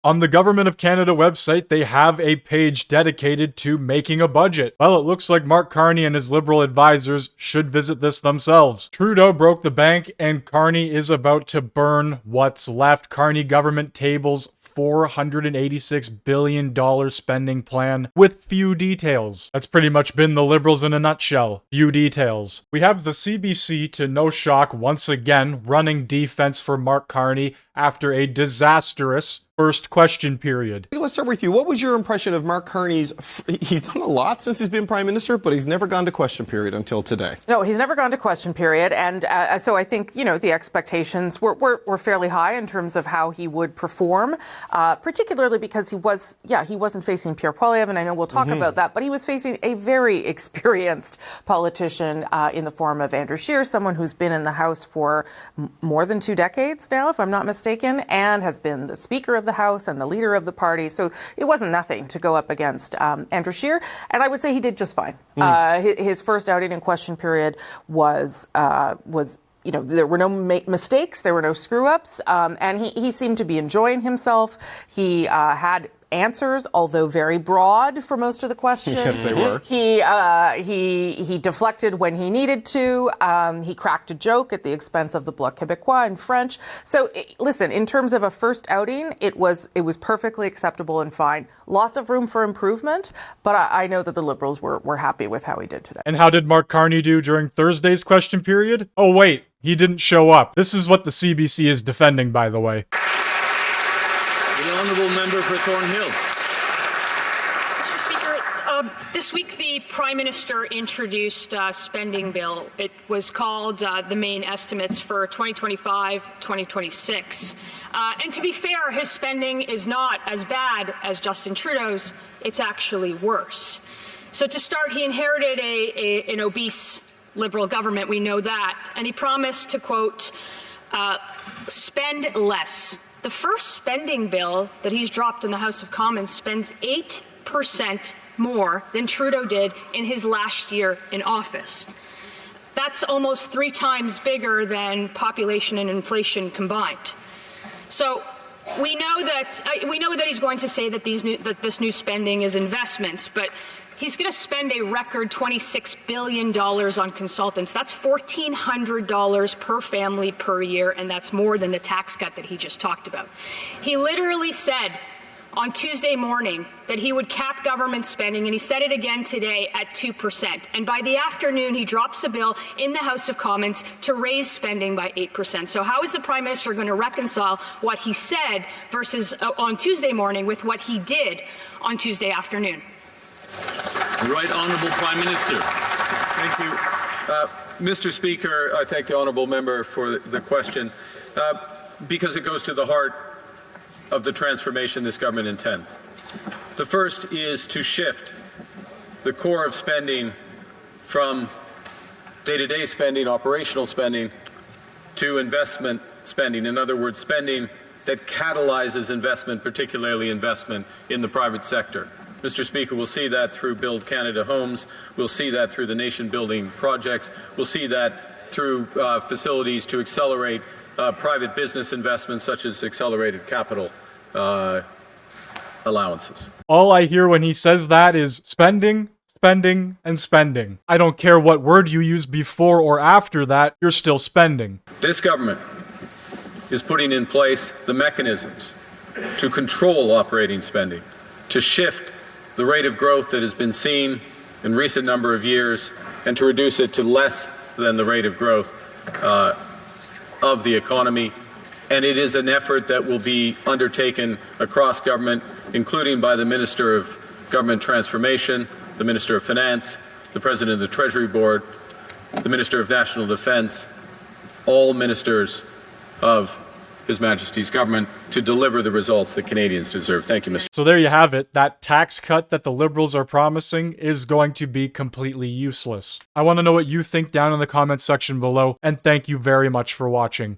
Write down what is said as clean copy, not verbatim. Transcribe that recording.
On the Government of Canada website, they have a page dedicated to making a budget. Well, it looks like Mark Carney and his Liberal advisors should visit this themselves. Trudeau broke the bank, and Carney is about to burn what's left. Carney government tables $486 billion spending plan with few details. That's pretty much been the Liberals in a nutshell. Few details. We have the CBC, to no shock once again, running defense for Mark Carney after a disastrous first question period. Let's start with you. What was your impression of Mark Carney's... He's done a lot since he's been Prime Minister, but he's never gone to question period until today. No, he's never gone to question period. And so I think, the expectations were fairly high in terms of how he would perform, particularly because he wasn't facing Pierre Poilievre, and I know we'll talk about that, but he was facing a very experienced politician in the form of Andrew Scheer, someone who's been in the House for more than 2 decades now, if I'm not mistaken, and has been the Speaker of the House and the leader of the party. So it wasn't nothing to go up against Andrew Scheer. And I would say he did just fine. His first outing in question period was there were no mistakes, there were no screw-ups, and he seemed to be enjoying himself. He had answers, although very broad for most of the questions. Yes, they were. He deflected when he needed to. He cracked a joke at the expense of the Bloc Québécois in French. So, listen, in terms of a first outing, it was perfectly acceptable and fine. Lots of room for improvement, but I know that the Liberals were happy with how he did today. And how did Mark Carney do during Thursday's question period? Oh wait, he didn't show up. This is what the CBC is defending, by the way. The honourable member for Thornhill. Mr. Speaker, this week the Prime Minister introduced a spending bill. It was called the main estimates for 2025-2026. And to be fair, his spending is not as bad as Justin Trudeau's. It's actually worse. So to start, he inherited an obese Liberal government. We know that. And he promised to, quote, spend less. The first spending bill that he's dropped in the House of Commons spends 8% more than Trudeau did in his last year in office. That's almost 3 times bigger than population and inflation combined. So we know that he's going to say that this new spending is investments, but he's going to spend a record $26 billion on consultants. That's $1,400 per family per year, and that's more than the tax cut that he just talked about. He literally said on Tuesday morning that he would cap government spending, and he said it again today at 2%. And by the afternoon, he drops a bill in the House of Commons to raise spending by 8%. So how is the Prime Minister going to reconcile what he said versus on Tuesday morning with what he did on Tuesday afternoon? The Right Honourable Prime Minister. Thank you. Mr. Speaker, I thank the honourable member for the question because it goes to the heart of the transformation this government intends. The first is to shift the core of spending from day-to-day spending, operational spending, to investment spending. In other words, spending that catalyzes investment, particularly investment in the private sector. Mr. Speaker, we'll see that through Build Canada Homes. We'll see that through the nation-building projects. We'll see that through facilities to accelerate private business investments, such as accelerated capital allowances. All I hear when he says that is spending, spending, and spending. I don't care what word you use before or after that, you're still spending. This government is putting in place the mechanisms to control operating spending, to shift the rate of growth that has been seen in recent number of years, and to reduce it to less than the rate of growth of the economy. And it is an effort that will be undertaken across government, including by the Minister of Government Transformation, the Minister of Finance, the President of the Treasury Board, the Minister of National Defence, all ministers of His Majesty's government to deliver the results that Canadians deserve. Thank you, Mr. So there you have it. That tax cut that the Liberals are promising is going to be completely useless. I want to know what you think down in the comments section below, and thank you very much for watching.